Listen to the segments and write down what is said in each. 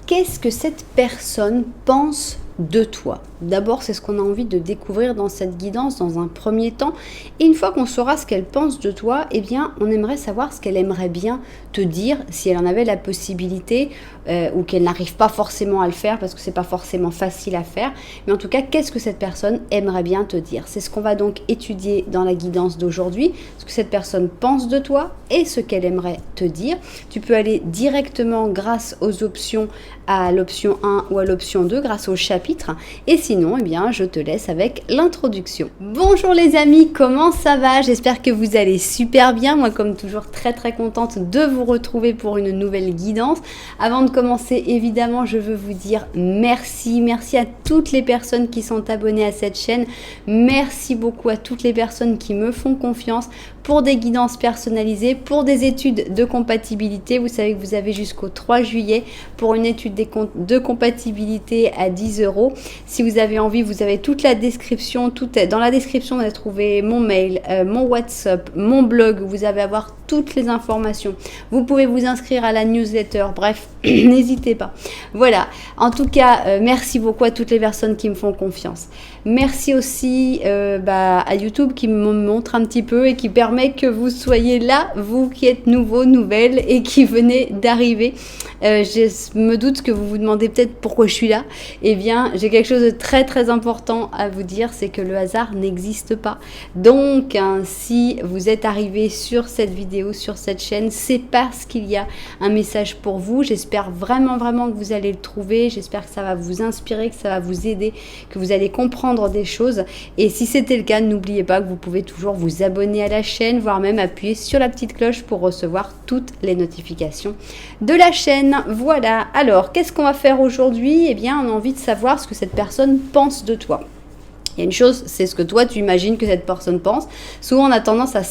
qu'est-ce que cette personne pense de toi? D'abord, c'est ce qu'on a envie de découvrir dans cette guidance dans un premier temps. Et une fois qu'on saura ce qu'elle pense de toi, eh bien, on aimerait savoir ce qu'elle aimerait bien te dire si elle en avait la possibilité ou qu'elle n'arrive pas forcément à le faire parce que c'est pas forcément facile à faire. Mais en tout cas, qu'est-ce que cette personne aimerait bien te dire? C'est ce qu'on va donc étudier dans la guidance d'aujourd'hui. Ce que cette personne pense de toi et ce qu'elle aimerait te dire. Tu peux aller directement grâce aux options à l'option 1 ou à l'option 2 grâce au chapitre. Et sinon, eh bien, je te laisse avec l'introduction. Bonjour les amis, comment ça va? J'espère que vous allez super bien. Moi, comme toujours, très contente de vous retrouver pour une nouvelle guidance. Avant de commencer, évidemment, je veux vous dire merci. Merci à toutes les personnes qui sont abonnées à cette chaîne. Merci beaucoup à toutes les personnes qui me font confiance pour des guidances personnalisées, pour des études de compatibilité. Vous savez que vous avez jusqu'au 3 juillet pour une étude de compatibilité à 10 €. Si vous avez envie, vous avez toute la description. Dans la description, vous allez trouver mon mail, mon WhatsApp, mon blog. Vous allez avoir toutes les informations. Vous pouvez vous inscrire à la newsletter. Bref, n'hésitez pas. Voilà. En tout cas, merci beaucoup à toutes les personnes qui me font confiance. Merci aussi à YouTube qui me montre un petit peu et qui permet que vous soyez là, vous qui êtes nouveaux, nouvelles et qui venez d'arriver. Je me doute que vous vous demandez peut-être pourquoi je suis là. Eh bien, j'ai quelque chose de très important à vous dire, c'est que le hasard n'existe pas. Donc, si vous êtes arrivé sur cette vidéo, sur cette chaîne, c'est parce qu'il y a un message pour vous. J'espère vraiment que vous allez le trouver. J'espère que ça va vous inspirer, que ça va vous aider, que vous allez comprendre des choses. Et si c'était le cas, n'oubliez pas que vous pouvez toujours vous abonner à la chaîne, voire même appuyer sur la petite cloche pour recevoir toutes les notifications de la chaîne. Voilà. Alors, qu'est-ce qu'on va faire aujourd'hui? Eh bien, on a envie de savoir ce que cette personne pense de toi. Il y a une chose, c'est ce que toi tu imagines que cette personne pense. Souvent on a tendance à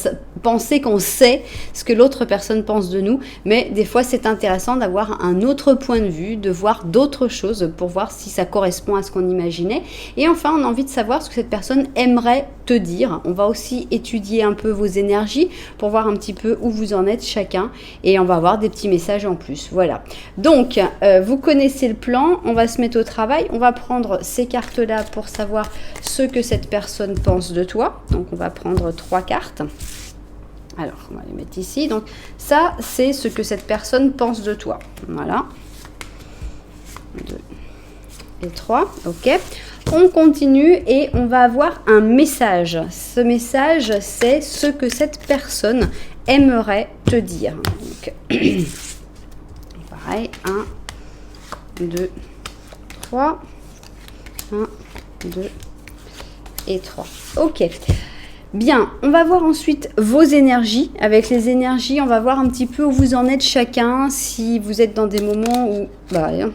penser qu'on sait ce que l'autre personne pense de nous, mais des fois c'est intéressant d'avoir un autre point de vue, de voir d'autres choses pour voir si ça correspond à ce qu'on imaginait. Et enfin on a envie de savoir ce que cette personne aimerait te dire. On va aussi étudier un peu vos énergies pour voir un petit peu où vous en êtes chacun et on va avoir des petits messages en plus. Voilà. Donc vous connaissez le plan, on va se mettre au travail, on va prendre ces cartes là pour savoir ce que cette personne pense de toi. Donc on va prendre 3 cartes. Alors on va les mettre ici. Donc ça c'est ce que cette personne pense de toi. Voilà. 2 et 3. Ok. On continue et on va avoir un message. Ce message c'est ce que cette personne aimerait te dire. Donc pareil. 1, 2, 3. 1, 2 et 3. Ok. Bien, on va voir ensuite vos énergies. Avec les énergies, on va voir un petit peu où vous en êtes chacun. Si vous êtes dans des moments où... là,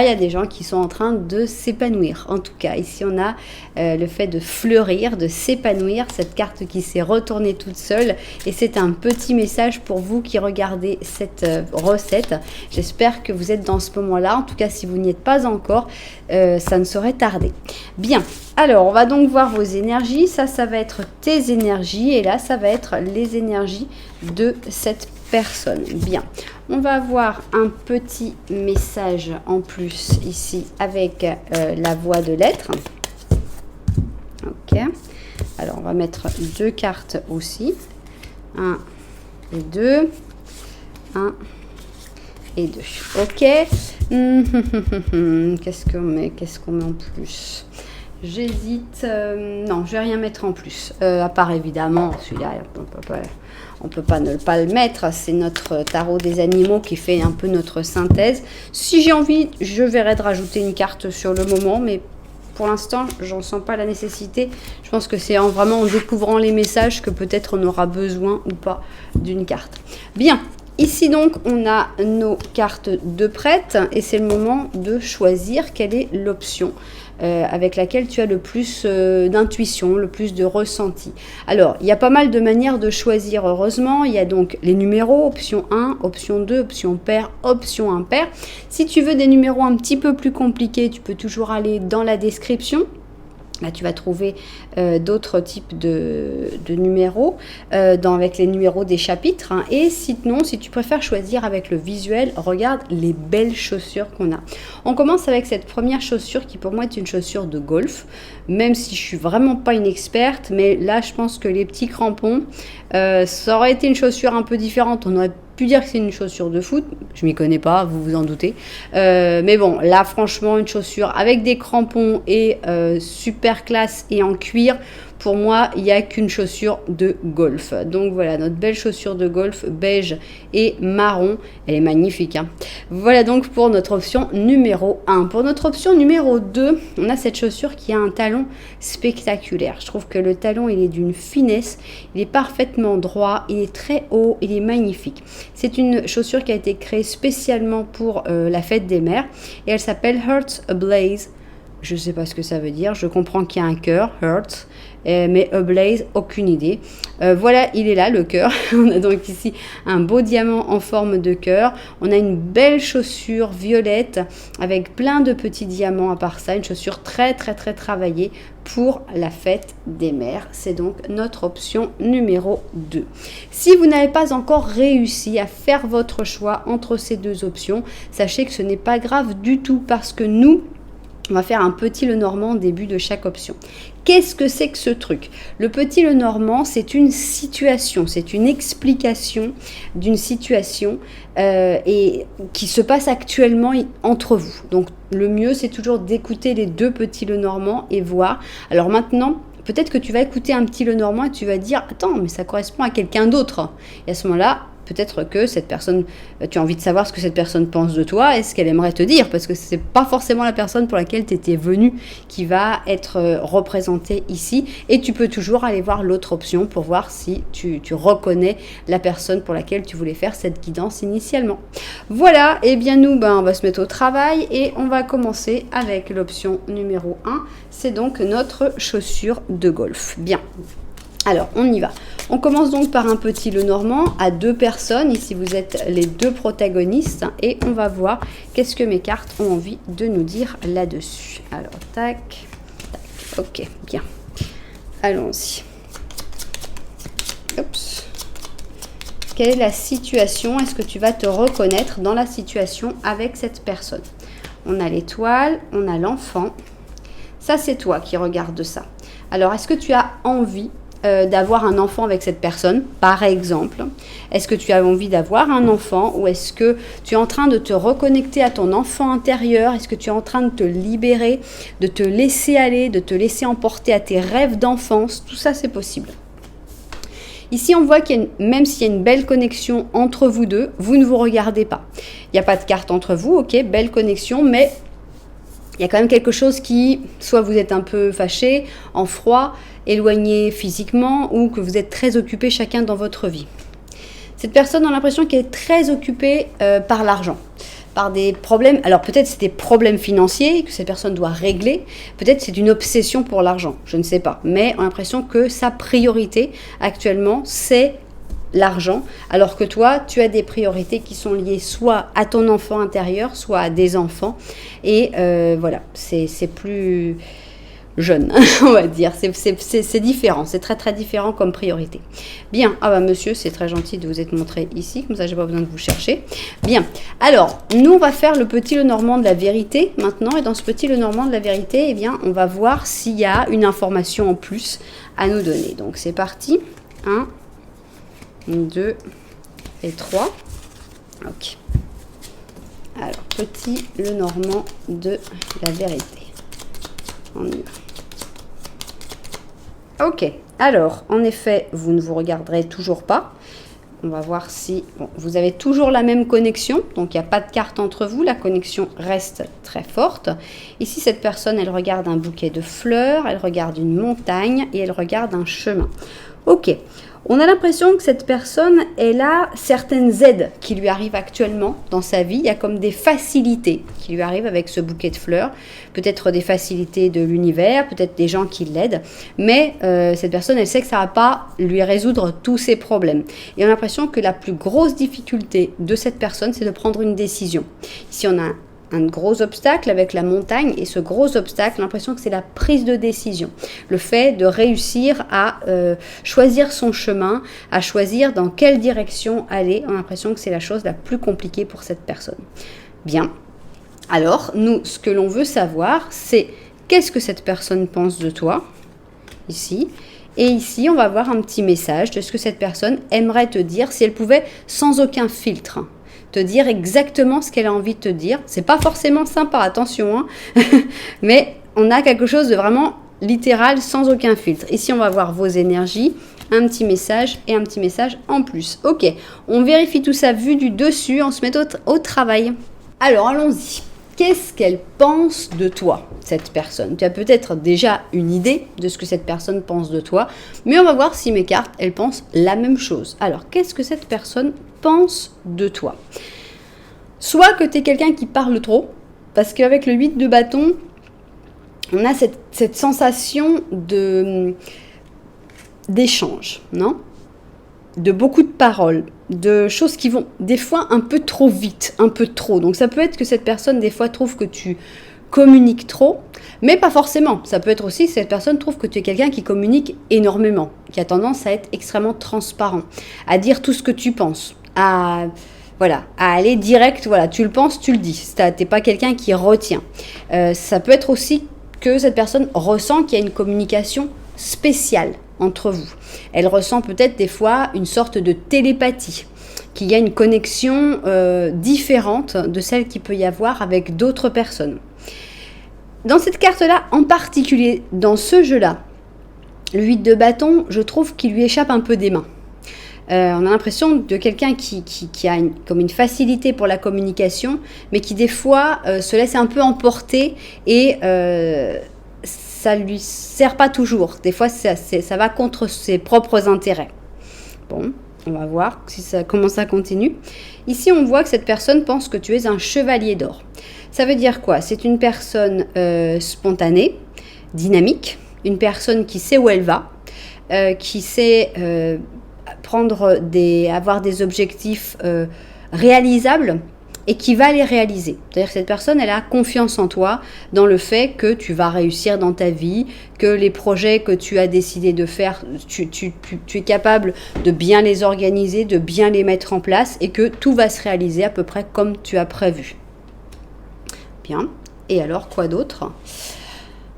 il y a des gens qui sont en train de s'épanouir. En tout cas, ici, on a le fait de fleurir, de s'épanouir. Cette carte qui s'est retournée toute seule. Et c'est un petit message pour vous qui regardez cette recette. J'espère que vous êtes dans ce moment-là. En tout cas, si vous n'y êtes pas encore, ça ne saurait tarder. Bien. Alors, on va donc voir vos énergies. Ça va être tes énergies. Et là, ça va être les énergies de cette personne. Bien. On va avoir un petit message en plus ici avec la voix de l'être. Ok. Alors, on va mettre 2 cartes aussi. 1 et 2. 1 et 2. Ok. Qu'est-ce qu'on met en plus? J'hésite. Non, je vais rien mettre en plus. À part évidemment, celui-là, on peut pas ne pas le mettre. C'est notre tarot des animaux qui fait un peu notre synthèse. Si j'ai envie, je verrai de rajouter une carte sur le moment, mais pour l'instant, j'en sens pas la nécessité. Je pense que c'est vraiment en découvrant les messages que peut-être on aura besoin ou pas d'une carte. Bien. Ici donc, on a nos cartes de prête et c'est le moment de choisir quelle est l'option avec laquelle tu as le plus d'intuition, le plus de ressenti. Alors, il y a pas mal de manières de choisir, heureusement. Il y a donc les numéros, option 1, option 2, option pair, option impair. Si tu veux des numéros un petit peu plus compliqués, tu peux toujours aller dans la description. Là, tu vas trouver d'autres types de numéros avec les numéros des chapitres. Hein. Et sinon, si tu préfères choisir avec le visuel, regarde les belles chaussures qu'on a. On commence avec cette première chaussure qui pour moi est une chaussure de golf, même si je suis vraiment pas une experte. Mais là, je pense que les petits crampons, ça aurait été une chaussure un peu différente. On aurait pu dire que c'est une chaussure de foot. Je m'y connais pas, vous vous en doutez. Mais bon, là, franchement, une chaussure avec des crampons et super classe et en cuir. Pour moi, il n'y a qu'une chaussure de golf. Donc voilà, notre belle chaussure de golf beige et marron. Elle est magnifique. Hein. Voilà donc pour notre option numéro 1. Pour notre option numéro 2, on a cette chaussure qui a un talon spectaculaire. Je trouve que le talon, il est d'une finesse. Il est parfaitement droit. Il est très haut. Il est magnifique. C'est une chaussure qui a été créée spécialement pour la fête des mères. Et elle s'appelle Hearts Ablaze. Je ne sais pas ce que ça veut dire. Je comprends qu'il y a un cœur, Hearts. Mais Ablaze, aucune idée. Voilà, il est là, le cœur. On a donc ici un beau diamant en forme de cœur. On a une belle chaussure violette avec plein de petits diamants à part ça. Une chaussure très, très, très travaillée pour la fête des mères. C'est donc notre option numéro 2. Si vous n'avez pas encore réussi à faire votre choix entre ces deux options, sachez que ce n'est pas grave du tout parce que nous, on va faire un petit Lenormand au début de chaque option. Qu'est-ce que c'est que ce truc? Le petit Lenormand, c'est une situation, c'est une explication d'une situation et qui se passe actuellement entre vous. Donc le mieux, c'est toujours d'écouter les deux petits Lenormand et voir. Alors maintenant, peut-être que tu vas écouter un petit Lenormand et tu vas dire « Attends, mais ça correspond à quelqu'un d'autre ». Et à ce moment-là, peut-être que cette personne, tu as envie de savoir ce que cette personne pense de toi et ce qu'elle aimerait te dire, parce que ce n'est pas forcément la personne pour laquelle tu étais venu qui va être représentée ici. Et tu peux toujours aller voir l'autre option pour voir si tu reconnais la personne pour laquelle tu voulais faire cette guidance initialement. Voilà, et bien nous, on va se mettre au travail et on va commencer avec l'option numéro 1. C'est donc notre chaussure de golf. Bien. Alors, on y va. On commence donc par un petit Lenormand à 2 personnes. Ici, vous êtes les 2 protagonistes. Et on va voir qu'est-ce que mes cartes ont envie de nous dire là-dessus. Alors, tac, tac. Ok, bien. Allons-y. Oups. Quelle est la situation? Est-ce que tu vas te reconnaître dans la situation avec cette personne? On a l'étoile, on a l'enfant. Ça, c'est toi qui regardes ça. Alors, est-ce que tu as envie d'avoir un enfant avec cette personne, par exemple? Est-ce que tu as envie d'avoir un enfant ou est-ce que tu es en train de te reconnecter à ton enfant intérieur? Est-ce que tu es en train de te libérer, de te laisser aller, de te laisser emporter à tes rêves d'enfance? Tout ça, c'est possible. Ici, on voit même s'il y a une belle connexion entre vous deux, vous ne vous regardez pas. Il n'y a pas de carte entre vous, ok, belle connexion, mais il y a quand même quelque chose qui, soit vous êtes un peu fâché, en froid, éloigné physiquement, ou que vous êtes très occupé chacun dans votre vie. Cette personne a l'impression qu'elle est très occupée par l'argent, par des problèmes. Alors peut-être c'est des problèmes financiers que cette personne doit régler, peut-être c'est une obsession pour l'argent, je ne sais pas. Mais on a l'impression que sa priorité actuellement, c'est l'argent, alors que toi, tu as des priorités qui sont liées soit à ton enfant intérieur, soit à des enfants. Et voilà, c'est plus jeune, on va dire. C'est différent, c'est très très différent comme priorité. Bien, ah bah monsieur, c'est très gentil de vous être montré ici, comme ça j'ai pas besoin de vous chercher. Bien, alors, nous on va faire le petit Lenormand de la vérité maintenant, et dans ce petit Lenormand de la vérité, eh bien, on va voir s'il y a une information en plus à nous donner. Donc c'est parti, 1, 2 et 3. Ok. Alors, petit Lenormand de la vérité. On y va. Ok. Alors, en effet, vous ne vous regarderez toujours pas. On va voir si vous avez toujours la même connexion. Donc, il n'y a pas de carte entre vous. La connexion reste très forte. Ici, cette personne, elle regarde un bouquet de fleurs. Elle regarde une montagne et elle regarde un chemin. Ok. On a l'impression que cette personne, elle a certaines aides qui lui arrivent actuellement dans sa vie. Il y a comme des facilités qui lui arrivent avec ce bouquet de fleurs. Peut-être des facilités de l'univers, peut-être des gens qui l'aident. Mais cette personne, elle sait que ça ne va pas lui résoudre tous ses problèmes. Et on a l'impression que la plus grosse difficulté de cette personne, c'est de prendre une décision. Ici, on a un gros obstacle avec la montagne, et ce gros obstacle, l'impression que c'est la prise de décision, le fait de réussir à choisir son chemin, à choisir dans quelle direction aller. On a l'impression que c'est la chose la plus compliquée pour cette personne. Bien, alors nous, ce que l'on veut savoir, c'est qu'est-ce que cette personne pense de toi, ici. Et ici, on va avoir un petit message de ce que cette personne aimerait te dire si elle pouvait, sans aucun filtre, te dire exactement ce qu'elle a envie de te dire. C'est pas forcément sympa, attention, hein. Mais on a quelque chose de vraiment littéral, sans aucun filtre. Ici, on va voir vos énergies, un petit message et un petit message en plus. Ok, on vérifie tout ça vu du dessus, on se met au travail. Alors, allons-y. Qu'est-ce qu'elle pense de toi, cette personne? Tu as peut-être déjà une idée de ce que cette personne pense de toi, mais on va voir si mes cartes, elles pensent la même chose. Alors, qu'est-ce que cette personne pense de toi? Soit que tu es quelqu'un qui parle trop, parce qu'avec le 8 de bâton, on a cette sensation d'échange, non? De beaucoup de paroles, de choses qui vont des fois un peu trop vite, un peu trop. Donc ça peut être que cette personne des fois trouve que tu communiques trop, mais pas forcément. Ça peut être aussi que cette personne trouve que tu es quelqu'un qui communique énormément, qui a tendance à être extrêmement transparent, à dire tout ce que tu penses, à aller direct, voilà, tu le penses, tu le dis. T'es pas quelqu'un qui retient. Ça peut être aussi que cette personne ressent qu'il y a une communication spéciale entre vous. Elle ressent peut-être des fois une sorte de télépathie, qu'il y a une connexion différente de celle qu'il peut y avoir avec d'autres personnes. Dans cette carte-là, en particulier, dans ce jeu-là, le 8 de bâton, je trouve qu'il lui échappe un peu des mains. On a l'impression de quelqu'un qui a comme une facilité pour la communication, mais qui des fois se laisse un peu emporter et ça lui sert pas toujours. Des fois, ça va contre ses propres intérêts. Bon, on va voir comment ça continue. Ici, on voit que cette personne pense que tu es un chevalier d'or. Ça veut dire quoi? C'est une personne spontanée, dynamique, une personne qui sait où elle va, qui sait avoir des objectifs réalisables et qui va les réaliser. C'est-à-dire que cette personne, elle a confiance en toi, dans le fait que tu vas réussir dans ta vie, que les projets que tu as décidé de faire, tu es capable de bien les organiser, de bien les mettre en place et que tout va se réaliser à peu près comme tu as prévu. Bien. Et alors, quoi d'autre?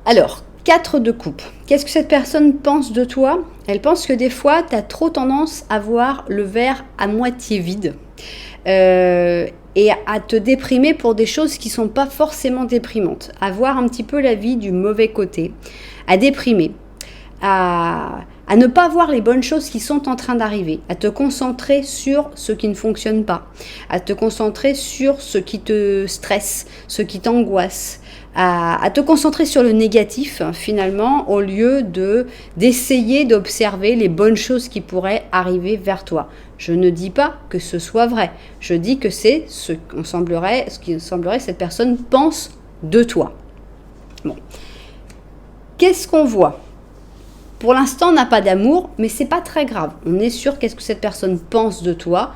Alors, 4 de coupe. Qu'est-ce que cette personne pense de toi? Elle pense que des fois, tu as trop tendance à voir le verre à moitié vide. Et à te déprimer pour des choses qui ne sont pas forcément déprimantes, à voir un petit peu la vie du mauvais côté, à déprimer, à ne pas voir les bonnes choses qui sont en train d'arriver, à te concentrer sur ce qui ne fonctionne pas, à te concentrer sur ce qui te stresse, ce qui t'angoisse, à te concentrer sur le négatif finalement au lieu d'essayer d'observer les bonnes choses qui pourraient arriver vers toi. Je ne dis pas que ce soit vrai, je dis que c'est ce qui semblerait que cette personne pense de toi. Bon. Qu'est-ce qu'on voit? Pour l'instant, on n'a pas d'amour, mais c'est pas très grave. On est sûr qu'est-ce que cette personne pense de toi.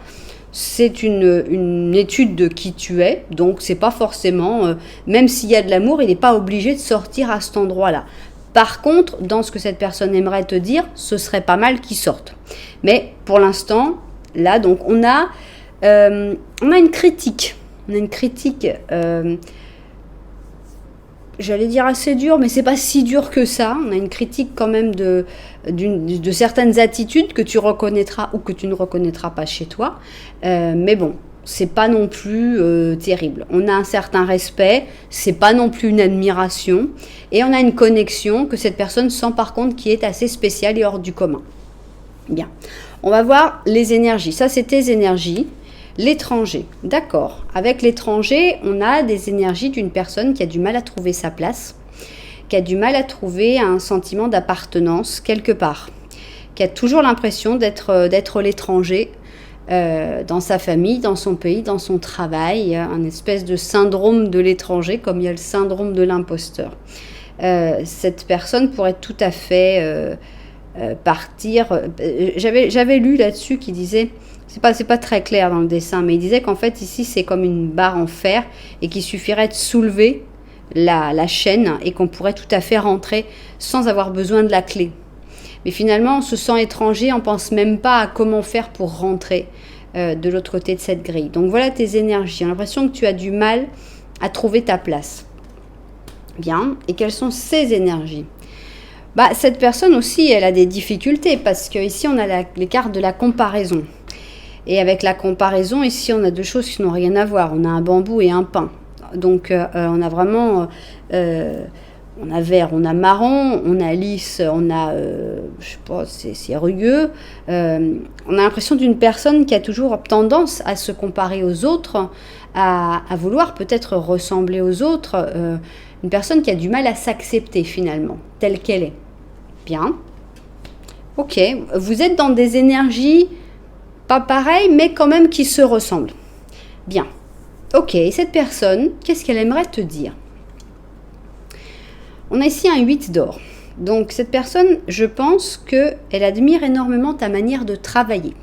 C'est une étude de qui tu es, donc c'est pas forcément, même s'il y a de l'amour, il n'est pas obligé de sortir à cet endroit-là. Par contre, dans ce que cette personne aimerait te dire, ce serait pas mal qu'il sorte. Mais pour l'instant, là, donc on a une critique. On a une critique, j'allais dire assez dure, mais c'est pas si dur que ça. On a une critique quand même de certaines attitudes que tu reconnaîtras ou que tu ne reconnaîtras pas chez toi. Mais bon, c'est pas non plus terrible. On a un certain respect, c'est pas non plus une admiration, et on a une connexion que cette personne sent par contre qui est assez spéciale et hors du commun. Bien, on va voir les énergies. Ça, c'est tes énergies. L'étranger, d'accord. Avec l'étranger, on a des énergies d'une personne qui a du mal à trouver sa place, qui a du mal à trouver un sentiment d'appartenance quelque part, qui a toujours l'impression d'être l'étranger dans sa famille, dans son pays, dans son travail. Il y a un espèce de syndrome de l'étranger, comme il y a le syndrome de l'imposteur. Cette personne pourrait tout à fait partir. J'avais lu là-dessus qui disait C'est pas très clair dans le dessin, mais il disait qu'en fait, ici, c'est comme une barre en fer et qu'il suffirait de soulever la chaîne et qu'on pourrait tout à fait rentrer sans avoir besoin de la clé. Mais finalement, on se sent étranger, on ne pense même pas à comment faire pour rentrer de l'autre côté de cette grille. Donc voilà tes énergies. J'ai l'impression que tu as du mal à trouver ta place. Bien. Et quelles sont ces énergies ? Cette personne aussi, elle a des difficultés parce qu'ici, on a les cartes de la comparaison. Et avec la comparaison, ici, on a deux choses qui n'ont rien à voir. On a un bambou et un pin. Donc, on a vraiment... on a vert, on a marron, on a lisse, on a... je sais pas, c'est rugueux. On a l'impression d'une personne qui a toujours tendance à se comparer aux autres, à vouloir peut-être ressembler aux autres. Une personne qui a du mal à s'accepter finalement, telle qu'elle est. Bien. Ok, vous êtes dans des énergies... pas pareil, mais quand même qui se ressemblent. Bien. Ok, et cette personne, qu'est-ce qu'elle aimerait te dire ? On a ici un 8 d'or. Donc cette personne, je pense qu'elle admire énormément ta manière de travailler.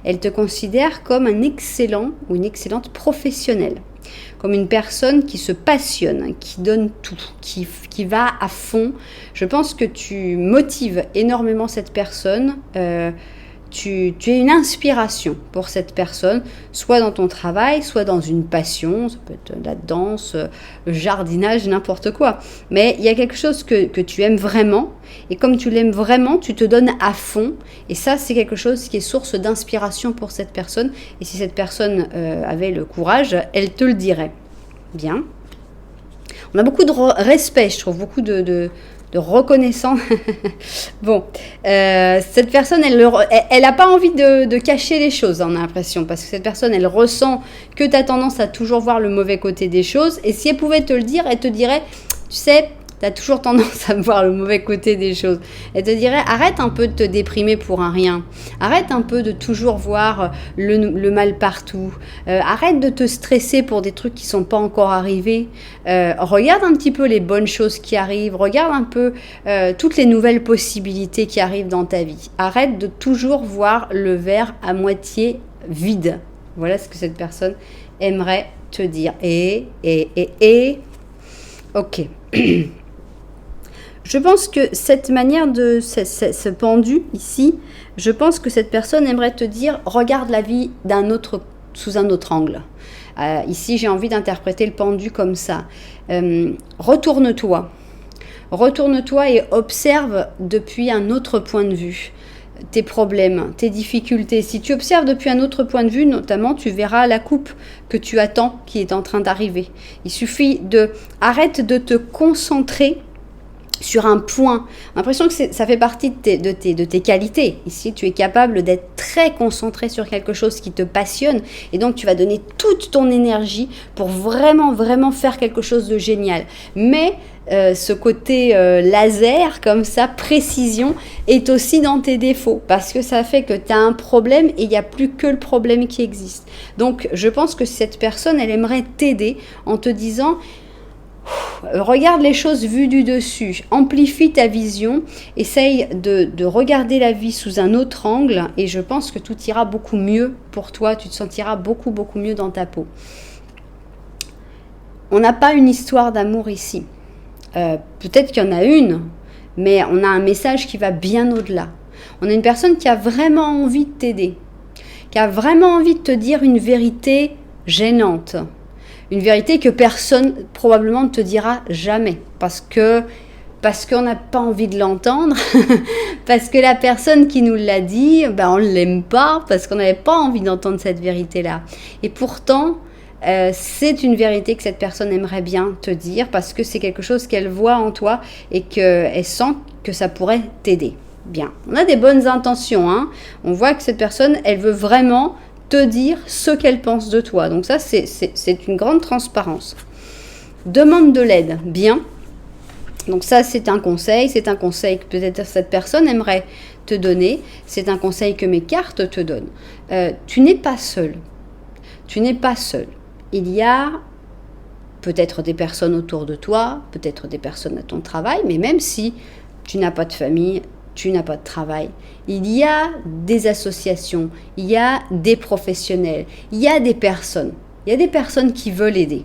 Elle te considère comme un excellent ou une excellente professionnelle. Comme une personne qui se passionne, qui donne tout, qui va à fond. Je pense que tu motives énormément cette personne. Tu es une inspiration pour cette personne, soit dans ton travail, soit dans une passion, ça peut être la danse, le jardinage, n'importe quoi. Mais il y a quelque chose que tu aimes vraiment, et comme tu l'aimes vraiment, tu te donnes à fond, et ça c'est quelque chose qui est source d'inspiration pour cette personne, et si cette personne avait le courage, elle te le dirait. Bien. On a beaucoup de respect, je trouve, beaucoup de reconnaissance. Bon, cette personne, elle n'a pas envie de cacher les choses, on a l'impression, parce que cette personne, elle ressent que tu as tendance à toujours voir le mauvais côté des choses, et si elle pouvait te le dire, elle te dirait, tu sais, tu as toujours tendance à voir le mauvais côté des choses. Elle te dirait, arrête un peu de te déprimer pour un rien, arrête un peu de toujours voir le mal partout, arrête de te stresser pour des trucs qui ne sont pas encore arrivés, regarde un petit peu les bonnes choses qui arrivent, regarde un peu toutes les nouvelles possibilités qui arrivent dans ta vie. Arrête de toujours voir le verre à moitié vide. Voilà ce que cette personne aimerait te dire. Ok. Je pense que cette manière de ce pendu ici, je pense que cette personne aimerait te dire, regarde la vie sous un autre angle. Ici, j'ai envie d'interpréter le pendu comme ça. Retourne-toi et observe depuis un autre point de vue tes problèmes, tes difficultés. Si tu observes depuis un autre point de vue, notamment, tu verras la coupe que tu attends qui est en train d'arriver. Il suffit arrête de te concentrer sur un point. J'ai l'impression que ça fait partie de tes qualités. Ici, tu es capable d'être très concentré sur quelque chose qui te passionne et donc tu vas donner toute ton énergie pour vraiment, vraiment faire quelque chose de génial. Mais ce côté laser, comme ça, précision, est aussi dans tes défauts parce que ça fait que tu as un problème et il n'y a plus que le problème qui existe. Donc, je pense que cette personne, elle aimerait t'aider en te disant... Regarde les choses vues du dessus, amplifie ta vision, essaye de regarder la vie sous un autre angle et je pense que tout ira beaucoup mieux pour toi, tu te sentiras beaucoup, beaucoup mieux dans ta peau. On n'a pas une histoire d'amour ici. Peut-être qu'il y en a une, mais on a un message qui va bien au-delà. On a une personne qui a vraiment envie de t'aider, qui a vraiment envie de te dire une vérité gênante. Une vérité que personne probablement ne te dira jamais parce qu'on n'a pas envie de l'entendre, parce que la personne qui nous l'a dit, on ne l'aime pas, parce qu'on n'avait pas envie d'entendre cette vérité-là. Et pourtant, c'est une vérité que cette personne aimerait bien te dire parce que c'est quelque chose qu'elle voit en toi et qu'elle sent que ça pourrait t'aider. Bien, on a des bonnes intentions, hein. On voit que cette personne, elle veut vraiment te dire ce qu'elle pense de toi. Donc ça, c'est une grande transparence. Demande de l'aide, bien. Donc ça, c'est un conseil que peut-être cette personne aimerait te donner. C'est un conseil que mes cartes te donnent. Tu n'es pas seul. Tu n'es pas seul. Il y a peut-être des personnes autour de toi, peut-être des personnes à ton travail, mais même si tu n'as pas de famille, tu n'as pas de travail. Il y a des associations, il y a des professionnels, il y a des personnes. Il y a des personnes qui veulent aider.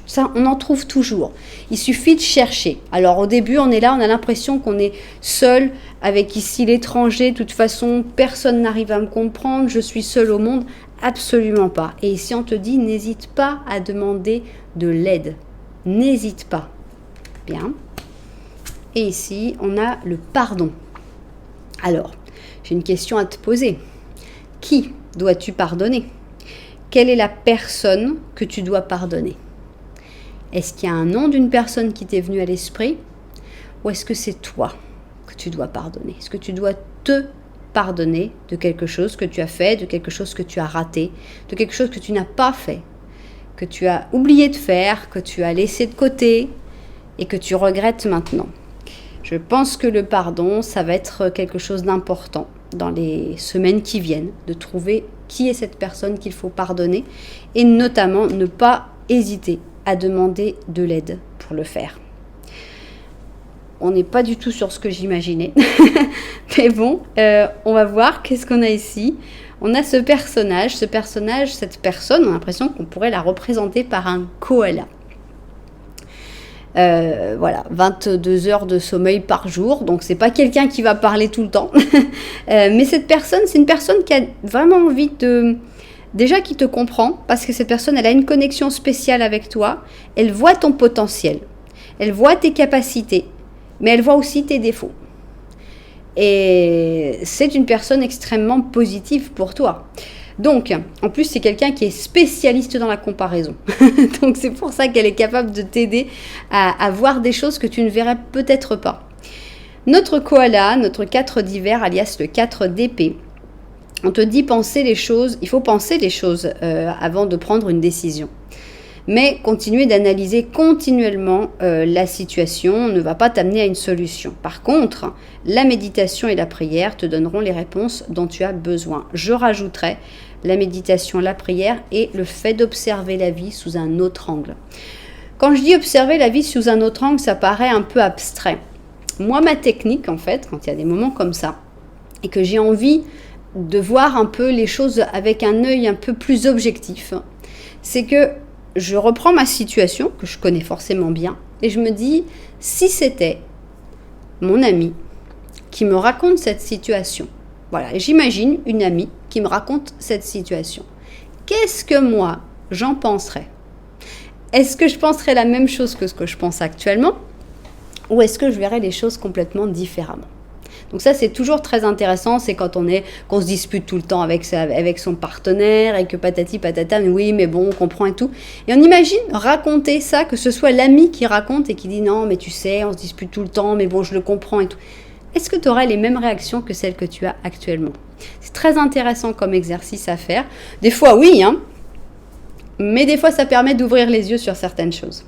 Ça, on en trouve toujours. Il suffit de chercher. Alors au début, on est là, on a l'impression qu'on est seul avec ici l'étranger. De toute façon, personne n'arrive à me comprendre. Je suis seul au monde. Absolument pas. Et ici, on te dit, n'hésite pas à demander de l'aide. N'hésite pas. Bien. Et ici, on a le pardon. Alors, j'ai une question à te poser. Qui dois-tu pardonner ? Quelle est la personne que tu dois pardonner ? Est-ce qu'il y a un nom d'une personne qui t'est venue à l'esprit ? Ou est-ce que c'est toi que tu dois pardonner ? Est-ce que tu dois te pardonner de quelque chose que tu as fait, de quelque chose que tu as raté, de quelque chose que tu n'as pas fait, que tu as oublié de faire, que tu as laissé de côté et que tu regrettes maintenant ? Je pense que le pardon, ça va être quelque chose d'important dans les semaines qui viennent, de trouver qui est cette personne qu'il faut pardonner et notamment ne pas hésiter à demander de l'aide pour le faire. On n'est pas du tout sur ce que j'imaginais, mais bon, on va voir qu'est-ce qu'on a ici. On a ce personnage, cette personne, on a l'impression qu'on pourrait la représenter par un koala. Voilà, 22 heures de sommeil par jour, donc c'est pas quelqu'un qui va parler tout le temps, mais cette personne, c'est une personne qui a vraiment envie de... Déjà qui te comprend, parce que cette personne, elle a une connexion spéciale avec toi, elle voit ton potentiel, elle voit tes capacités, mais elle voit aussi tes défauts. Et c'est une personne extrêmement positive pour toi. Donc, en plus, c'est quelqu'un qui est spécialiste dans la comparaison. Donc, c'est pour ça qu'elle est capable de t'aider à voir des choses que tu ne verrais peut-être pas. Notre koala, notre 4 d'hiver, alias le 4 d'épée, on te dit penser les choses, il faut penser les choses avant de prendre une décision. Mais continuer d'analyser continuellement la situation ne va pas t'amener à une solution. Par contre, la méditation et la prière te donneront les réponses dont tu as besoin. Je rajouterai la méditation, la prière et le fait d'observer la vie sous un autre angle. Quand je dis observer la vie sous un autre angle, ça paraît un peu abstrait. Moi, ma technique, en fait, quand il y a des moments comme ça, et que j'ai envie de voir un peu les choses avec un œil un peu plus objectif, c'est que je reprends ma situation, que je connais forcément bien, et je me dis, si c'était mon ami qui me raconte cette situation, voilà, j'imagine une amie qui me raconte cette situation, qu'est-ce que moi, j'en penserais ? Est-ce que je penserais la même chose que ce que je pense actuellement ? Ou est-ce que je verrais les choses complètement différemment ? Donc ça, c'est toujours très intéressant, c'est quand qu'on se dispute tout le temps avec son partenaire et que patati patata, mais oui, mais bon, on comprend et tout. Et on imagine raconter ça, que ce soit l'ami qui raconte et qui dit non, mais tu sais, on se dispute tout le temps, mais bon, je le comprends et tout. Est-ce que tu aurais les mêmes réactions que celles que tu as actuellement ? C'est très intéressant comme exercice à faire. Des fois, oui, hein, mais des fois, ça permet d'ouvrir les yeux sur certaines choses.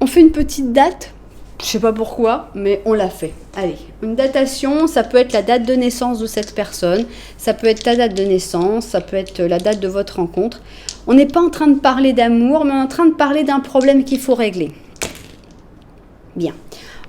On fait une petite date. Je ne sais pas pourquoi, mais on l'a fait. Allez, une datation, ça peut être la date de naissance de cette personne, ça peut être ta date de naissance, ça peut être la date de votre rencontre. On n'est pas en train de parler d'amour, mais on est en train de parler d'un problème qu'il faut régler. Bien.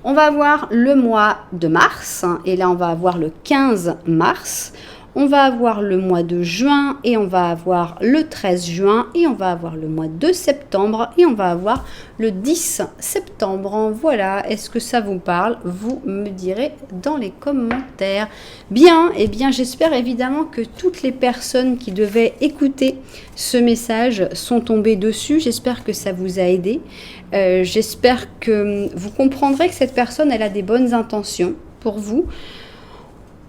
On va avoir le mois de mars, et là on va avoir le 15 mars. On va avoir le mois de juin et on va avoir le 13 juin et on va avoir le mois de septembre et on va avoir le 10 septembre. Voilà, est-ce que ça vous parle ? Vous me direz dans les commentaires. Bien, eh bien j'espère évidemment que toutes les personnes qui devaient écouter ce message sont tombées dessus. J'espère que ça vous a aidé. J'espère que vous comprendrez que cette personne, elle a des bonnes intentions pour vous.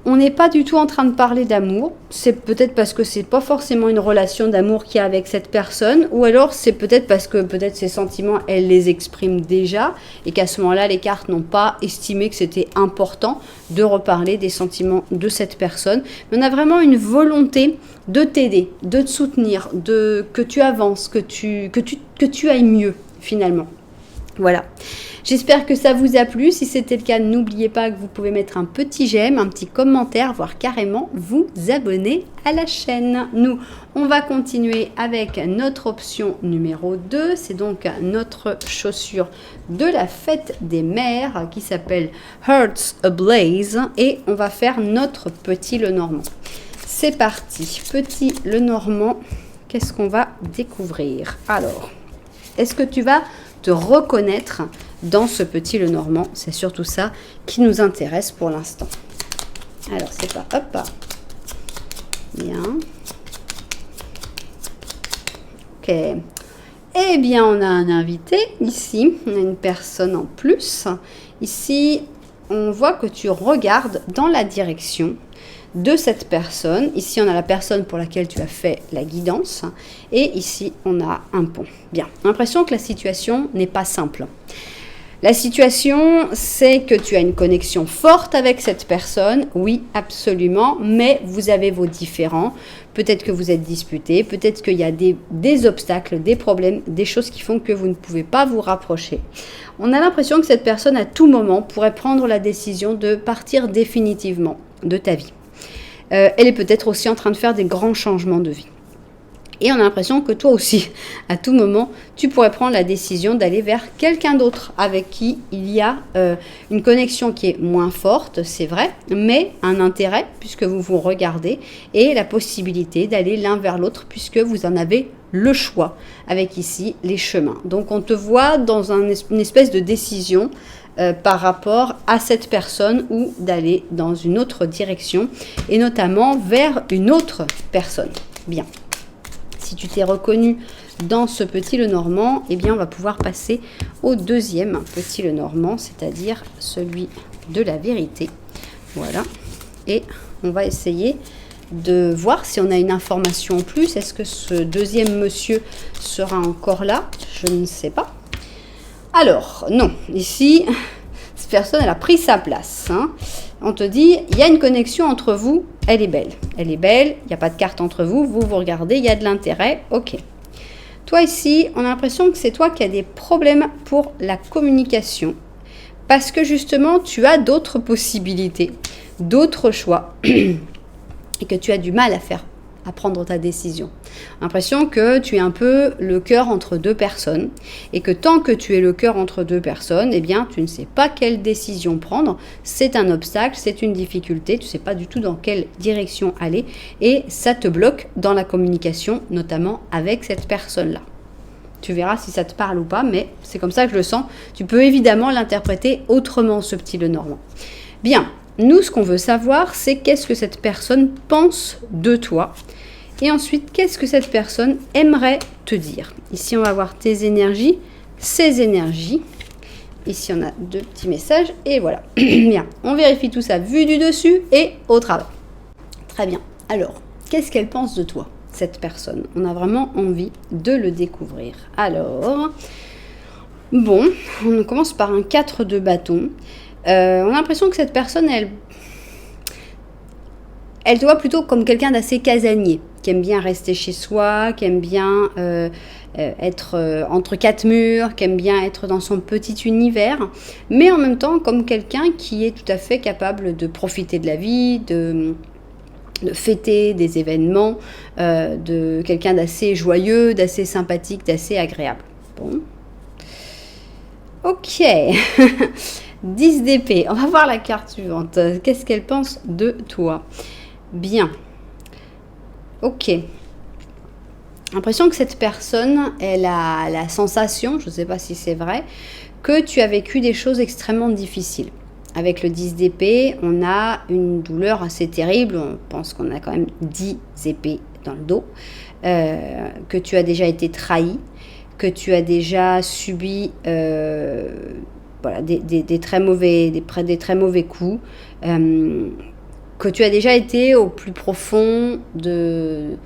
On n'est pas du tout en train de parler d'amour, c'est peut-être parce que c'est pas forcément une relation d'amour qu'il y a avec cette personne, ou alors c'est peut-être parce que peut-être ses sentiments, elle les exprime déjà, et qu'à ce moment-là, les cartes n'ont pas estimé que c'était important de reparler des sentiments de cette personne. Mais on a vraiment une volonté de t'aider, de te soutenir, que tu avances, que tu ailles mieux finalement. Voilà. J'espère que ça vous a plu. Si c'était le cas, n'oubliez pas que vous pouvez mettre un petit j'aime, un petit commentaire, voire carrément vous abonner à la chaîne. Nous, on va continuer avec notre option numéro 2. C'est donc notre chaussure de la fête des mères qui s'appelle Hearts Ablaze. Et on va faire notre petit Lenormand. C'est parti. Petit Lenormand, qu'est-ce qu'on va découvrir? Alors, est-ce que tu vas te reconnaître dans ce petit Lenormand? C'est surtout ça qui nous intéresse pour l'instant. Alors, c'est pas... Hop. Bien. Ok. Eh bien, on a un invité ici. On a une personne en plus. Ici, on voit que tu regardes dans la direction de cette personne. Ici, on a la personne pour laquelle tu as fait la guidance. Et ici, on a un pont. Bien. L'impression que la situation n'est pas simple. La situation, c'est que tu as une connexion forte avec cette personne. Oui, absolument. Mais vous avez vos différends. Peut-être que vous êtes disputés. Peut-être qu'il y a des obstacles, des problèmes, des choses qui font que vous ne pouvez pas vous rapprocher. On a l'impression que cette personne, à tout moment, pourrait prendre la décision de partir définitivement de ta vie. Elle est peut-être aussi en train de faire des grands changements de vie. Et on a l'impression que toi aussi, à tout moment, tu pourrais prendre la décision d'aller vers quelqu'un d'autre avec qui il y a une connexion qui est moins forte, c'est vrai, mais un intérêt puisque vous vous regardez et la possibilité d'aller l'un vers l'autre puisque vous en avez le choix avec ici les chemins. Donc on te voit dans une espèce de décision par rapport à cette personne ou d'aller dans une autre direction et notamment vers une autre personne. Bien. Si tu t'es reconnu dans ce petit Lenormand, eh bien on va pouvoir passer au deuxième petit Lenormand, c'est-à-dire celui de la vérité. Voilà. Et on va essayer de voir si on a une information en plus. Est-ce que ce deuxième monsieur sera encore là? Je ne sais pas. Alors, non. Ici, cette personne, elle a pris sa place. Hein. On te dit, il y a une connexion entre vous, elle est belle. Elle est belle, il n'y a pas de carte entre vous, vous regardez, il y a de l'intérêt, ok. Toi ici, on a l'impression que c'est toi qui as des problèmes pour la communication. Parce que justement, tu as d'autres possibilités, d'autres choix. Et que tu as du mal à prendre ta décision. L'impression que tu es un peu le cœur entre deux personnes et que tant que tu es le cœur entre deux personnes, eh bien, tu ne sais pas quelle décision prendre. C'est un obstacle, c'est une difficulté, tu ne sais pas du tout dans quelle direction aller et ça te bloque dans la communication, notamment avec cette personne-là. Tu verras si ça te parle ou pas, mais c'est comme ça que je le sens. Tu peux évidemment l'interpréter autrement, ce petit Lenormand. Bien. Nous, ce qu'on veut savoir, c'est qu'est-ce que cette personne pense de toi. Et ensuite, qu'est-ce que cette personne aimerait te dire. Ici, on va voir tes énergies, ses énergies. Ici, on a deux petits messages. Et voilà. Bien, on vérifie tout ça vu du dessus et au travail. Très bien. Alors, qu'est-ce qu'elle pense de toi, cette personne? On a vraiment envie de le découvrir. Alors, bon, on commence par un 4 de bâton. On a l'impression que cette personne, elle te voit plutôt comme quelqu'un d'assez casanier, qui aime bien rester chez soi, qui aime bien être entre quatre murs, qui aime bien être dans son petit univers, mais en même temps comme quelqu'un qui est tout à fait capable de profiter de la vie, de fêter des événements, de quelqu'un d'assez joyeux, d'assez sympathique, d'assez agréable. Bon. Ok. 10 d'épée. On va voir la carte suivante. Qu'est-ce qu'elle pense de toi? Bien. Ok. L'impression que cette personne, elle a la sensation, je ne sais pas si c'est vrai, que tu as vécu des choses extrêmement difficiles. Avec le 10 d'épée, on a une douleur assez terrible. On pense qu'on a quand même 10 épées dans le dos. Que tu as déjà été trahi. Que tu as déjà subi... voilà, des très mauvais coups, que tu as déjà été au plus profond de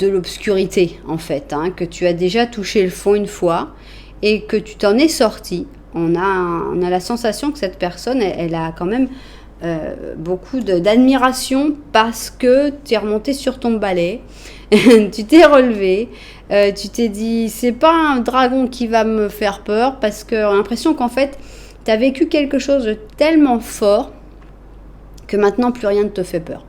l'obscurité, en fait, hein, que tu as déjà touché le fond une fois et que tu t'en es sorti. On a la sensation que cette personne, elle a quand même beaucoup d'admiration parce que tu es remonté sur ton balai, tu t'es relevé, Tu t'es dit, c'est pas un dragon qui va me faire peur, parce que j'ai l'impression qu'en fait, tu as vécu quelque chose de tellement fort que maintenant, plus rien ne te fait peur.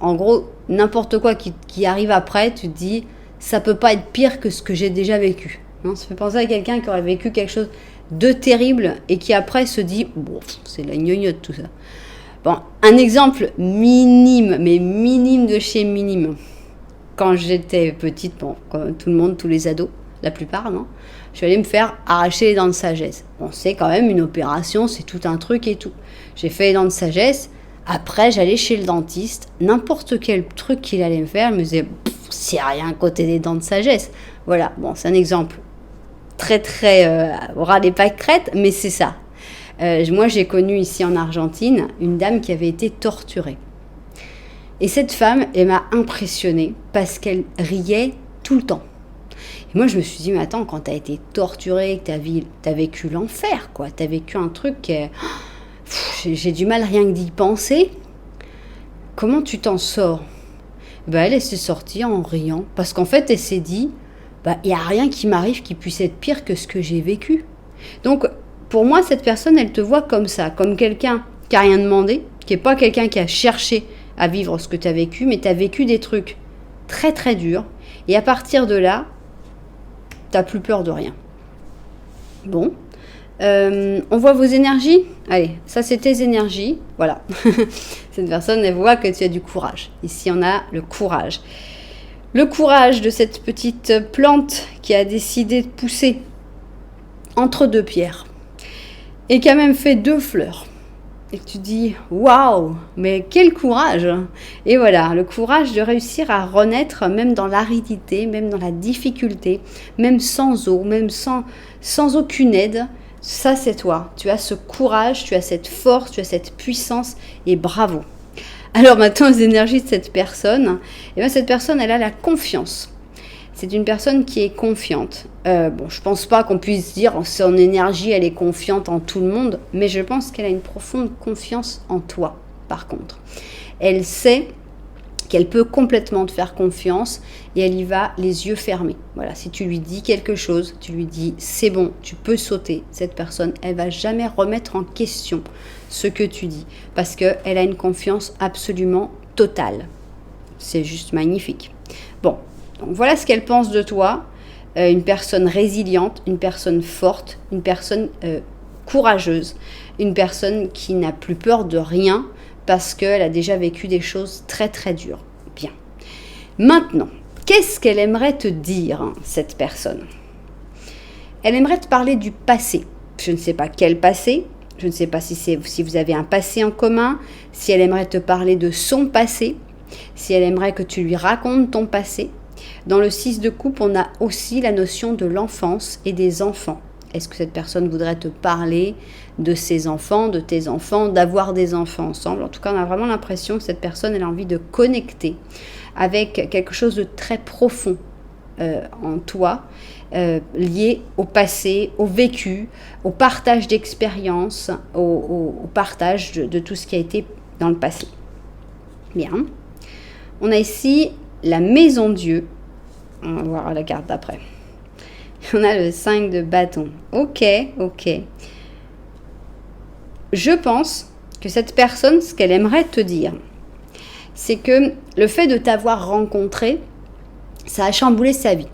En gros, n'importe quoi qui arrive après, tu te dis, ça peut pas être pire que ce que j'ai déjà vécu. Non, ça fait penser à quelqu'un qui aurait vécu quelque chose de terrible et qui après se dit, bon, c'est la gnognotte tout ça. Bon, un exemple minime, mais minime de chez minime. Quand j'étais petite, bon, comme tout le monde, tous les ados, la plupart, non, je suis allée me faire arracher les dents de sagesse. Bon, c'est quand même une opération, c'est tout un truc et tout. J'ai fait les dents de sagesse. Après, j'allais chez le dentiste. N'importe quel truc qu'il allait me faire, il me disait, c'est rien à côté des dents de sagesse. Voilà, bon, c'est un exemple très, aura des pâquerettes, mais c'est ça. Moi, j'ai connu ici en Argentine une dame qui avait été torturée. Et cette femme, elle m'a impressionnée parce qu'elle riait tout le temps. Et moi, je me suis dit, mais attends, quand t'as été torturée, que t'as vécu l'enfer, quoi. T'as vécu un truc qui est... J'ai du mal rien que d'y penser. Comment tu t'en sors? Elle s'est sortie en riant. Parce qu'en fait, elle s'est dit, il n'y a rien qui m'arrive qui puisse être pire que ce que j'ai vécu. Donc, pour moi, cette personne, elle te voit comme ça, comme quelqu'un qui n'a rien demandé, qui n'est pas quelqu'un qui a cherché à vivre ce que tu as vécu, mais tu as vécu des trucs très très durs. Et à partir de là, tu n'as plus peur de rien. Bon. On voit vos énergies. Allez, ça c'est tes énergies. Voilà. Cette personne, elle voit que tu as du courage. Ici, on a le courage. Le courage de cette petite plante qui a décidé de pousser entre deux pierres et qui a même fait 2 fleurs. Et tu dis, waouh, mais quel courage! Et voilà, le courage de réussir à renaître même dans l'aridité, même dans la difficulté, même sans eau, même sans aucune aide. Ça, c'est toi. Tu as ce courage, tu as cette force, tu as cette puissance et bravo. Alors maintenant, les énergies de cette personne, cette personne, elle a la confiance. C'est une personne qui est confiante. Je pense pas qu'on puisse dire son énergie, elle est confiante en tout le monde, mais je pense qu'elle a une profonde confiance en toi, par contre. Elle sait qu'elle peut complètement te faire confiance et elle y va les yeux fermés. Voilà, si tu lui dis quelque chose, tu lui dis c'est bon, tu peux sauter. Cette personne, elle va jamais remettre en question ce que tu dis parce qu'elle a une confiance absolument totale. C'est juste magnifique. Bon, donc voilà ce qu'elle pense de toi. Une personne résiliente, une personne forte, une personne courageuse, une personne qui n'a plus peur de rien parce qu'elle a déjà vécu des choses très très dures. Bien. Maintenant, qu'est-ce qu'elle aimerait te dire, cette personne? Elle aimerait te parler du passé. Je ne sais pas quel passé, je ne sais pas si vous avez un passé en commun, si elle aimerait te parler de son passé, si elle aimerait que tu lui racontes ton passé. Dans le 6 de coupe, on a aussi la notion de l'enfance et des enfants. Est-ce que cette personne voudrait te parler de ses enfants, de tes enfants, d'avoir des enfants ensemble? En tout cas, on a vraiment l'impression que cette personne, elle a envie de connecter avec quelque chose de très profond en toi, lié au passé, au vécu, au partage d'expériences, au partage de tout ce qui a été dans le passé. Bien. On a ici la maison Dieu. On va voir la carte d'après. On a le 5 de bâton. Ok. Je pense que cette personne, ce qu'elle aimerait te dire, c'est que le fait de t'avoir rencontré, ça a chamboulé sa vie.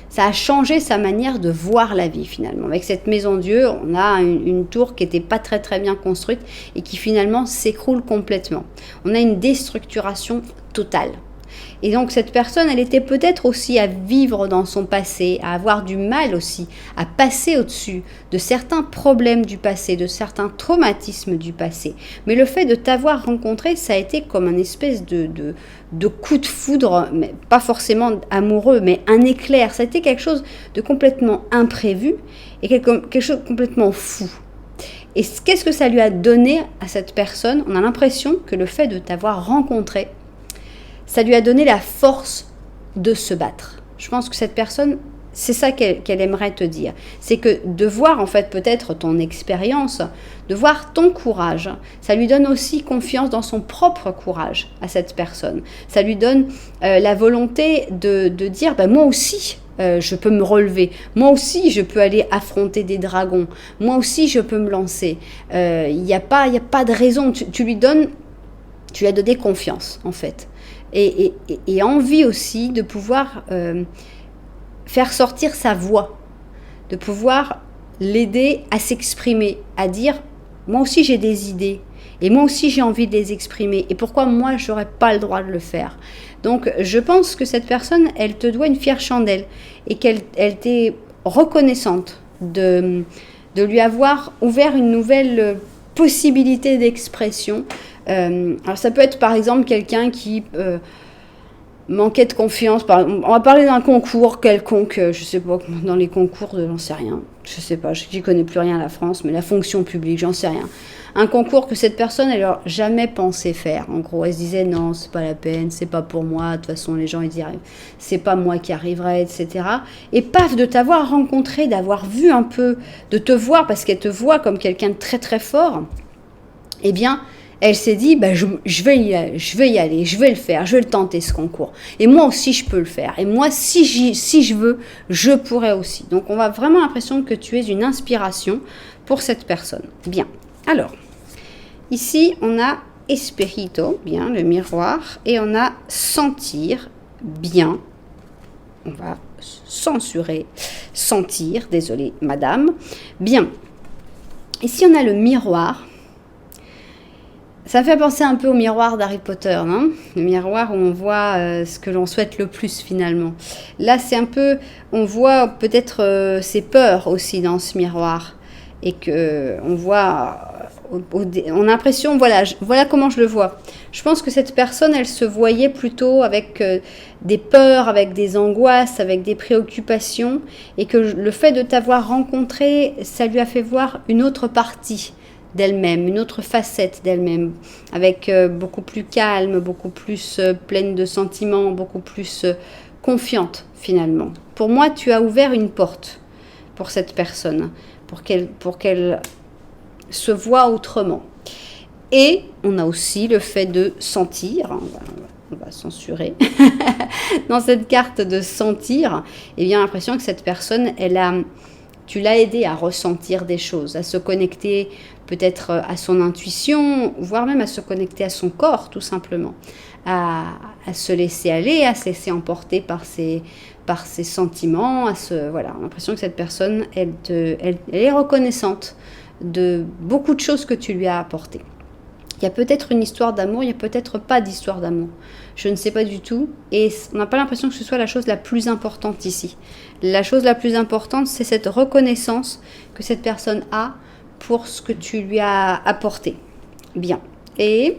Ça a changé sa manière de voir la vie finalement. Avec cette maison Dieu, on a une tour qui n'était pas très très bien construite et qui finalement s'écroule complètement. On a une déstructuration totale. Et donc cette personne, elle était peut-être aussi à vivre dans son passé, à avoir du mal aussi, à passer au-dessus de certains problèmes du passé, de certains traumatismes du passé. Mais le fait de t'avoir rencontré, ça a été comme un espèce de coup de foudre, mais pas forcément amoureux, mais un éclair. Ça a été quelque chose de complètement imprévu et quelque chose de complètement fou. Et qu'est-ce que ça lui a donné à cette personne? On a l'impression que le fait de t'avoir rencontré, ça lui a donné la force de se battre. Je pense que cette personne, c'est ça qu'elle aimerait te dire. C'est que de voir en fait peut-être ton expérience, de voir ton courage, ça lui donne aussi confiance dans son propre courage à cette personne. Ça lui donne la volonté de dire moi aussi je peux me relever, moi aussi je peux aller affronter des dragons, moi aussi je peux me lancer. Il n'y a pas de raison, tu lui as donné confiance en fait. Et envie aussi de pouvoir faire sortir sa voix, de pouvoir l'aider à s'exprimer, à dire moi aussi j'ai des idées et moi aussi j'ai envie de les exprimer et pourquoi moi je n'aurais pas le droit de le faire. Donc je pense que cette personne elle te doit une fière chandelle et qu'elle t'est reconnaissante de lui avoir ouvert une nouvelle possibilité d'expression. Alors ça peut être par exemple quelqu'un qui manquait de confiance. On va parler d'un concours quelconque, je sais pas, dans les concours j'en sais rien, je sais pas, j'y connais plus rien à la France, mais la fonction publique, j'en sais rien. Un concours que cette personne, elle n'aurait jamais pensé faire. En gros, elle se disait non, c'est pas la peine, c'est pas pour moi, de toute façon les gens ils diraient c'est pas moi qui arriverai, etc. Et paf, de t'avoir rencontré, d'avoir vu un peu, de te voir, parce qu'elle te voit comme quelqu'un de très très fort, eh bien, elle s'est dit, je vais y aller, je vais le faire, je vais le tenter ce concours. Et moi aussi, je peux le faire. Et moi, si je veux, je pourrais aussi. Donc, on a vraiment l'impression que tu es une inspiration pour cette personne. Bien. Alors, ici, on a Espirito, bien, le miroir. Et on a sentir, bien. On va censurer, sentir, désolé, madame. Bien. Ici, on a le miroir. Ça me fait penser un peu au miroir d'Harry Potter, non ? Le miroir où on voit ce que l'on souhaite le plus finalement. Là, c'est un peu, on voit peut-être ses peurs aussi dans ce miroir. Et que on voit, on a l'impression, voilà comment je le vois. Je pense que cette personne, elle se voyait plutôt avec des peurs, avec des angoisses, avec des préoccupations. Et que le fait de t'avoir rencontré, ça lui a fait voir une autre partie d'elle-même, une autre facette d'elle-même, avec beaucoup plus calme, beaucoup plus pleine de sentiments, beaucoup plus confiante finalement. Pour moi, tu as ouvert une porte pour cette personne, pour qu'elle se voit autrement. Et on a aussi le fait de sentir, on va censurer, dans cette carte de sentir, eh bien l'impression que cette personne, tu l'as aidé à ressentir des choses, à se connecter peut-être à son intuition, voire même à se connecter à son corps, tout simplement. À se laisser aller, à se laisser emporter par ses sentiments. Voilà, on a l'impression que cette personne, elle est reconnaissante de beaucoup de choses que tu lui as apportées. Il y a peut-être une histoire d'amour, il n'y a peut-être pas d'histoire d'amour. Je ne sais pas du tout. Et on n'a pas l'impression que ce soit la chose la plus importante ici. La chose la plus importante, c'est cette reconnaissance que cette personne a pour ce que tu lui as apporté. Bien. Et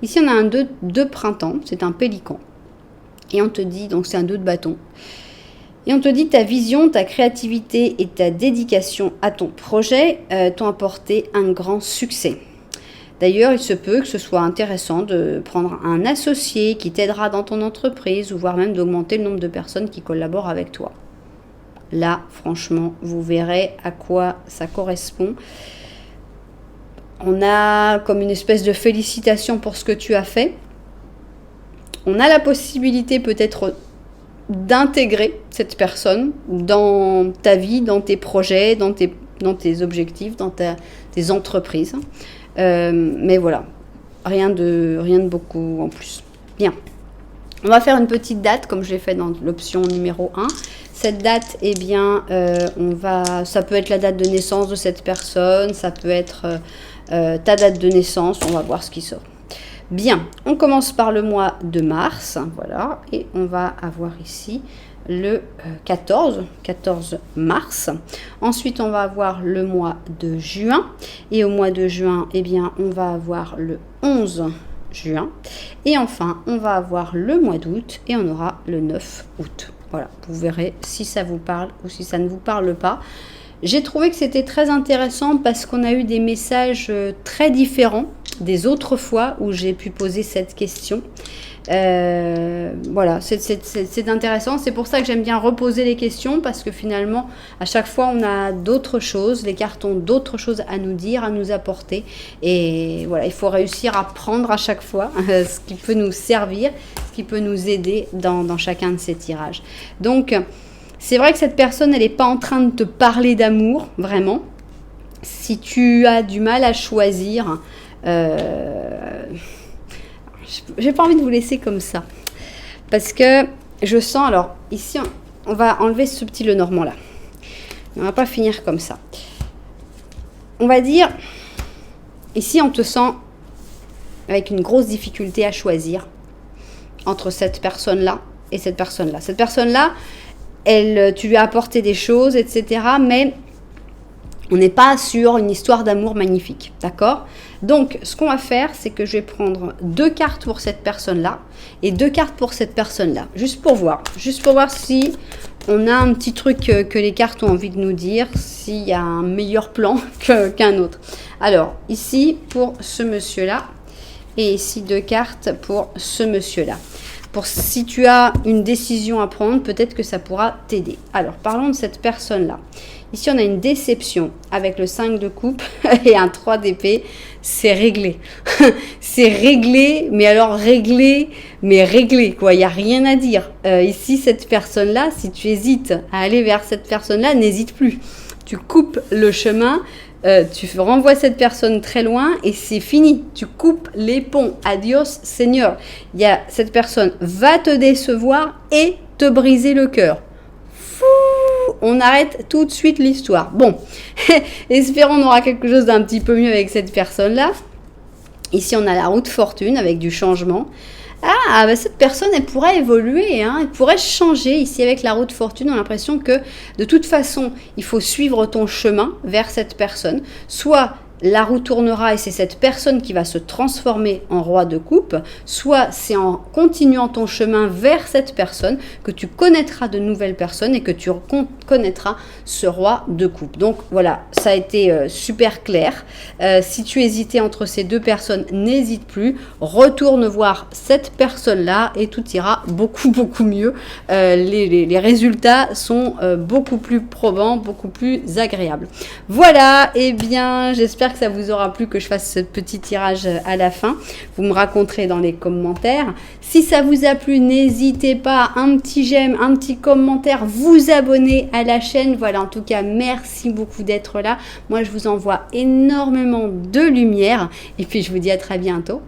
ici, on a un 2 de printemps. C'est un pélican. Et on te dit, donc c'est un 2 de bâton. Et on te dit ta vision, ta créativité et ta dédication à ton projet t'ont apporté un grand succès. D'ailleurs, il se peut que ce soit intéressant de prendre un associé qui t'aidera dans ton entreprise ou voire même d'augmenter le nombre de personnes qui collaborent avec toi. Là, franchement, vous verrez à quoi ça correspond. On a comme une espèce de félicitation pour ce que tu as fait. On a la possibilité peut-être d'intégrer cette personne dans ta vie, dans tes projets, dans tes objectifs, dans tes entreprises. Mais voilà, rien de beaucoup en plus. Bien, on va faire une petite date comme je l'ai fait dans l'option numéro 1. Cette date, eh bien, ça peut être la date de naissance de cette personne, ça peut être ta date de naissance, on va voir ce qui sort. Bien, on commence par le mois de mars, voilà, et on va avoir ici le 14 mars. Ensuite, on va avoir le mois de juin. Et au mois de juin, eh bien, on va avoir le 11 juin. Et enfin, on va avoir le mois d'août et on aura le 9 août. Voilà, vous verrez si ça vous parle ou si ça ne vous parle pas. J'ai trouvé que c'était très intéressant parce qu'on a eu des messages très différents des autres fois où j'ai pu poser cette question. Voilà, c'est intéressant. C'est pour ça que j'aime bien reposer les questions, parce que finalement, à chaque fois, on a d'autres choses. Les cartes ont d'autres choses à nous dire, à nous apporter. Et voilà, il faut réussir à prendre à chaque fois ce qui peut nous servir, ce qui peut nous aider dans chacun de ces tirages. Donc, c'est vrai que cette personne, elle n'est pas en train de te parler d'amour, vraiment. Si tu as du mal à choisir, j'ai pas envie de vous laisser comme ça. Parce que je sens, alors ici, on va enlever ce petit Lenormand là. On va pas finir comme ça. On va dire, ici on te sent avec une grosse difficulté à choisir entre cette personne-là et cette personne-là. Cette personne-là, tu lui as apporté des choses, etc. Mais on n'est pas sur une histoire d'amour magnifique, d'accord? Donc, ce qu'on va faire, c'est que je vais prendre 2 cartes pour cette personne-là et 2 cartes pour cette personne-là, juste pour voir si on a un petit truc que les cartes ont envie de nous dire, s'il y a un meilleur plan qu'un autre. Alors, ici, pour ce monsieur-là, et ici 2 cartes pour ce monsieur-là. Pour si tu as une décision à prendre, peut-être que ça pourra t'aider. Alors, parlons de cette personne-là. Ici, on a une déception avec le 5 de coupe et un 3 d'épée. C'est réglé. C'est réglé, mais alors réglé, mais réglé, quoi. Il n'y a rien à dire. Ici, cette personne-là, si tu hésites à aller vers cette personne-là, n'hésite plus. Tu coupes le chemin. Tu renvoies cette personne très loin et c'est fini. Tu coupes les ponts. Adios, Seigneur. Cette personne va te décevoir et te briser le cœur. On arrête tout de suite l'histoire. Bon, espérons on aura quelque chose d'un petit peu mieux avec cette personne-là. Ici, on a la roue de fortune avec du changement. Ah, bah cette personne, elle pourrait évoluer, hein, elle pourrait changer. Ici, avec la roue de fortune, on a l'impression que de toute façon, il faut suivre ton chemin vers cette personne. Soit la roue tournera et c'est cette personne qui va se transformer en roi de coupe, soit c'est en continuant ton chemin vers cette personne que tu connaîtras de nouvelles personnes et que tu connaîtras ce roi de coupe. Donc voilà, ça a été super clair. Si tu hésitais entre ces 2 personnes, n'hésite plus, retourne voir cette personne-là et tout ira beaucoup mieux. Les résultats sont beaucoup plus probants, beaucoup plus agréables. Voilà, et bien j'espère que ça vous aura plu que je fasse ce petit tirage à la fin. Vous me raconterez dans les commentaires. Si ça vous a plu, n'hésitez pas, un petit j'aime, un petit commentaire, vous abonner à la chaîne. Voilà, en tout cas, merci beaucoup d'être là. Moi, je vous envoie énormément de lumière et puis je vous dis à très bientôt.